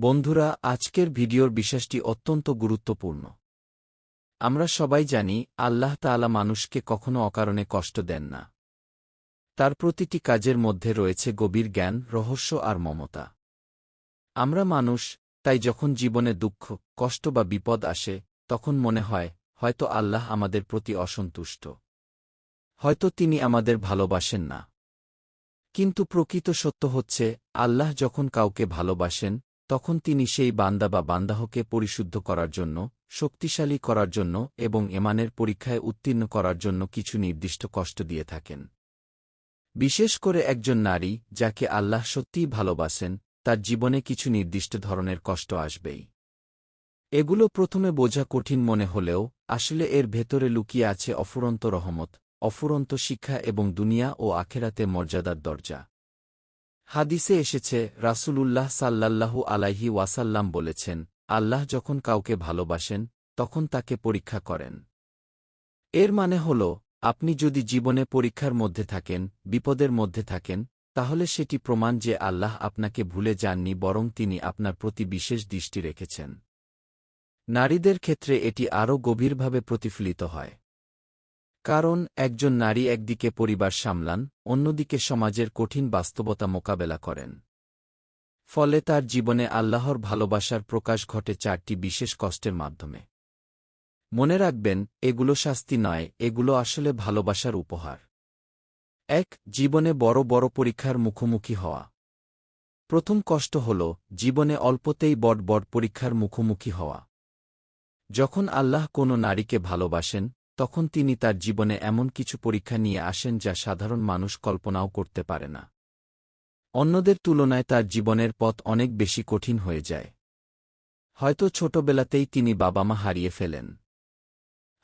বন্ধুরা, আজকের ভিডিওর বিষয়টি অত্যন্ত গুরুত্বপূর্ণ। আমরা সবাই জানি, আল্লাহ তাআলা মানুষকে কখনো অকারণে কষ্ট দেন না। তার প্রতিটি কাজের মধ্যে রয়েছে গভীর জ্ঞান, রহস্য আর মমতা। আমরা মানুষ, তাই যখন জীবনে দুঃখ, কষ্ট বা বিপদ আসে, তখন মনে হয়, হয়তো আল্লাহ আমাদের প্রতি অসন্তুষ্ট। হয়তো তিনি আমাদের ভালোবাসেন না। কিন্তু প্রকৃত সত্য হচ্ছে, আল্লাহ যখন কাউকে ভালোবাসেন, তখন তিনি সেই বান্দা বা বান্দাহকে পরিশুদ্ধ করার জন্য, শক্তিশালী করার জন্য এবং ঈমানের পরীক্ষায় উত্তীর্ণ করার জন্য কিছু নির্দিষ্ট কষ্ট দিয়ে থাকেন। বিশেষ করে একজন নারী, যাকে আল্লাহ সত্যিই ভালোবাসেন, তার জীবনে কিছু নির্দিষ্ট ধরনের কষ্ট আসবেই। এগুলো প্রথমে বোঝা কঠিন মনে হলেও, আসলে এর ভেতরে লুকিয়ে আছে অফুরন্ত রহমত, অফুরন্ত শিক্ষা এবং দুনিয়া ও আখেরাতে মর্যাদার দরজা। হাদিসে এসেছে, রাসূলুল্লাহ সাল্লাল্লাহু আলাইহি ওয়াসাল্লাম বলেছেন, আল্লাহ যখন কাউকে ভালোবাসেন, তখন তাকে পরীক্ষা করেন। এর মানে হল, আপনি যদি জীবনে পরীক্ষার মধ্যে থাকেন, বিপদের মধ্যে থাকেন, তাহলে সেটি প্রমাণ যে আল্লাহ আপনাকে ভুলে যাননি, বরং তিনি আপনার প্রতি বিশেষ দৃষ্টি রেখেছেন। নারীদের ক্ষেত্রে এটি আরও গভীরভাবে প্রতিফলিত হয়। কারণ একজন নারী একদিকে পরিবার সামলান, অন্যদিকে সমাজের কঠিন বাস্তবতা মোকাবেলা করেন। ফলে তার জীবনে আল্লাহর ভালোবাসার প্রকাশ ঘটে চারটি বিশেষ কষ্টের মাধ্যমে। মনে রাখবেন, এগুলো শাস্তি নয়, এগুলো আসলে ভালোবাসার উপহার। ১. জীবনে বড় বড় পরীক্ষার মুখোমুখি হওয়া। প্রথম কষ্ট হল, জীবনে অল্পতেই বড় বড় পরীক্ষার মুখোমুখি হওয়া। যখন আল্লাহ কোনো নারীকে ভালোবাসেন, তখন তিনি তার জীবনে এমন কিছু পরীক্ষা নিয়ে আসেন যা সাধারণ মানুষ কল্পনাও করতে পারে না। অন্যদের তুলনায় তার জীবনের পথ অনেক বেশি কঠিন হয়ে যায়। হয়তো ছোটবেলাতেই তিনি বাবা মা হারিয়ে ফেলেন।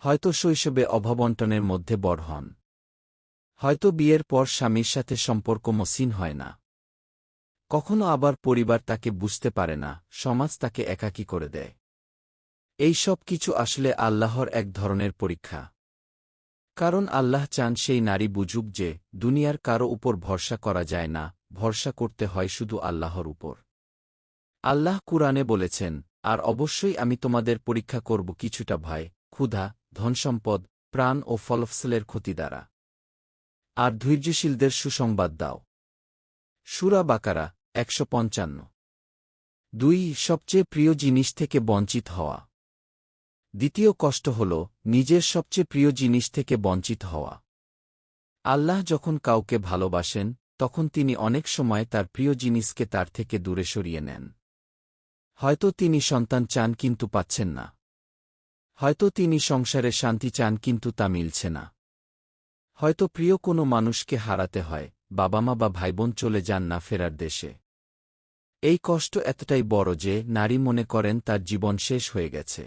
হয়তো শৈশবে অভাবন্টনের মধ্যে বড় হন। হয়তো বিয়ের পর স্বামীর সাথে সম্পর্ক মসৃণ হয় না। কখনো আবার পরিবার তাকে বুঝতে পারে না, সমাজ তাকে একাকী করে দেয়। এই সব কিছু আসলে আল্লাহর এক ধরনের পরীক্ষা। কারণ আল্লাহ চান সেই নারী বুঝুক যে, দুনিয়ার কারো উপর ভরসা করা যায় না, ভরসা করতে হয় শুধু আল্লাহর উপর। আল্লাহ কুরআনে বলেছেন, আর অবশ্যই আমি তোমাদের পরীক্ষা করব কিছুটা ভয়, ক্ষুধা, ধনসম্পদ, প্রাণ ও ফলফসলের ক্ষতি দ্বারা। আর ধৈর্যশীলদের সুসংবাদ দাও। সূরা বাকারা ১৫৫। ২. সবচেয়ে প্রিয় জিনিস থেকে বঞ্চিত হওয়া। দ্বিতীয় কষ্ট হল, নিজের সবচেয়ে প্রিয় জিনিস থেকে বঞ্চিত হওয়া। আল্লাহ যখন কাউকে ভালোবাসেন, তখন তিনি অনেক সময় তার প্রিয় জিনিসকে তার থেকে দূরে সরিয়ে নেন। হয়তো তিনি সন্তান চান কিন্তু পাচ্ছেন না। হয়তো তিনি সংসারে শান্তি চান কিন্তু তা মিলছে না। হয়তো প্রিয় কোনো মানুষকে হারাতে হয়, বাবা মা বা ভাইবোন চলে যান না ফেরার দেশে। এই কষ্ট এতটাই বড় যে নারী মনে করেন তার জীবন শেষ হয়ে গেছে।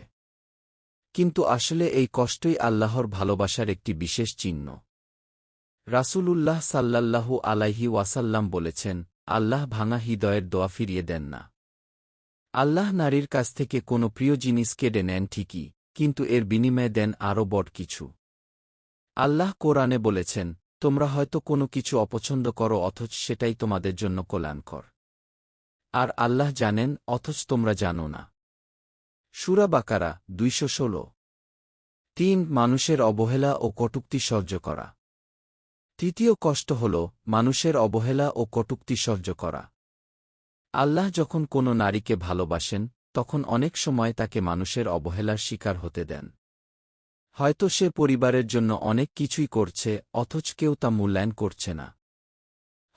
কিন্তু আসলে এই কষ্টই আল্লাহর ভালোবাসার একটি বিশেষ চিহ্ন। রাসূলুল্লাহ সাল্লাল্লাহু আলাইহি ওয়াসাল্লাম বলেছেন, আল্লাহ ভাঙা হৃদয়ের দোয়া ফিরিয়ে দেন না। আল্লাহ নারীর কাছ থেকে কোনো প্রিয় জিনিস কেড়ে নেন ঠিকই, কিন্তু এর বিনিময়ে দেন আরও বড় কিছু। আল্লাহ কোরআনে বলেছেন, তোমরা হয়তো কোনো কিছু অপছন্দ করো অথচ সেটাই তোমাদের জন্য কল্যাণকর। আর আল্লাহ জানেন, অথচ তোমরা জানো না। সূরা বাকারা ২১৬। ৩. মানুষের অবহেলা ও কটূক্তি সহ্য করা। তৃতীয় কষ্ট হল, মানুষের অবহেলা ও কটূক্তি সহ্য করা। আল্লাহ যখন কোনো নারীকে ভালোবাসেন, তখন অনেক সময় তাকে মানুষের অবহেলার শিকার হতে দেন। হয়তো সে পরিবারের জন্য অনেক কিছুই করছে, অথচ কেউ তা মূল্যায়ন করছে না।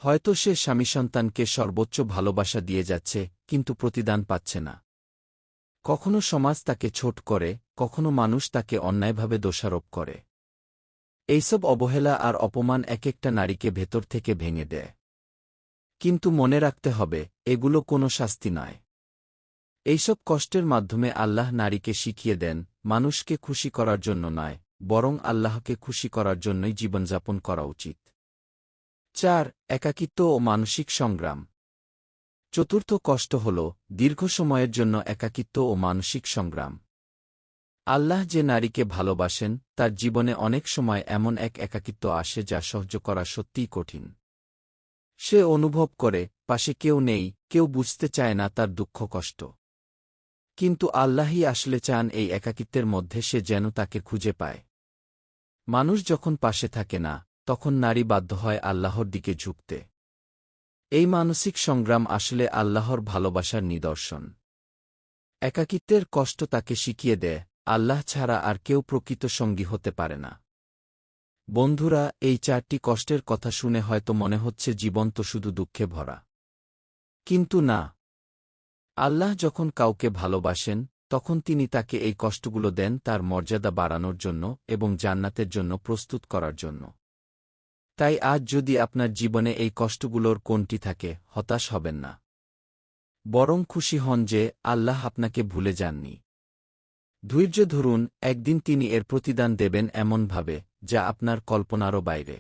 হয়তো সে স্বামী সন্তানকে সর্বোচ্চ ভালোবাসা দিয়ে যাচ্ছে, কিন্তু প্রতিদান পাচ্ছে না। কখনো সমাজ তাকে ছোট করে, কখনো মানুষ তাকে অন্যায়ভাবে দোষারোপ করে। এইসব অবহেলা আর অপমান এক একটা নারীকে ভেতর থেকে ভেঙে দেয়। কিন্তু মনে রাখতে হবে, এগুলো কোনো শাস্তি নয়। এইসব কষ্টের মাধ্যমে আল্লাহ নারীকে শিখিয়ে দেন, মানুষকে খুশি করার জন্য নয়, বরং আল্লাহকে খুশি করার জন্যই জীবনযাপন করা উচিত। ৪. একাকিত্ব ও মানসিক সংগ্রাম। চতুর্থ কষ্ট হল, দীর্ঘ সময়ের জন্য একাকিত্ব ও মানসিক সংগ্রাম। আল্লাহ যে নারীকে ভালোবাসেন, তার জীবনে অনেক সময় এমন এক একাকিত্ব আসে যা সহ্য করা সত্যিই কঠিন। সে অনুভব করে, পাশে কেউ নেই, কেউ বুঝতে চায় না তার দুঃখ কষ্ট। কিন্তু আল্লাহই আসলে চান এই একাকিত্বের মধ্যে সে যেন তাকে খুঁজে পায়। মানুষ যখন পাশে থাকে না, তখন নারী বাধ্য হয় আল্লাহর দিকে ঝুঁকতে। এই মানসিক সংগ্রাম আসলে আল্লাহর ভালোবাসার নিদর্শন। একাকিত্বের কষ্ট তাকে শিখিয়ে দেয়, আল্লাহ ছাড়া আর কেউ প্রকৃত সঙ্গী হতে পারে না। বন্ধুরা, এই 4টি কষ্টের কথা শুনে হয়তো মনে হচ্ছে জীবন তো শুধু দুঃখে ভরা। কিন্তু না। আল্লাহ যখন কাউকে ভালোবাসেন, তখন তিনি তাকে এই কষ্টগুলো দেন তার মর্যাদা বাড়ানোর জন্য এবং জান্নাতের জন্য প্রস্তুত করার জন্য। তাই আজ যদি আপনার জীবনে এই কষ্টগুলোর কোনটি থাকে, হতাশ হবেন না। বরং খুশি হন যে আল্লাহ আপনাকে ভুলে যাননি। ধৈর্য ধরুন, একদিন তিনি এর প্রতিদান দেবেন এমনভাবে, যা আপনার কল্পনারও বাইরে।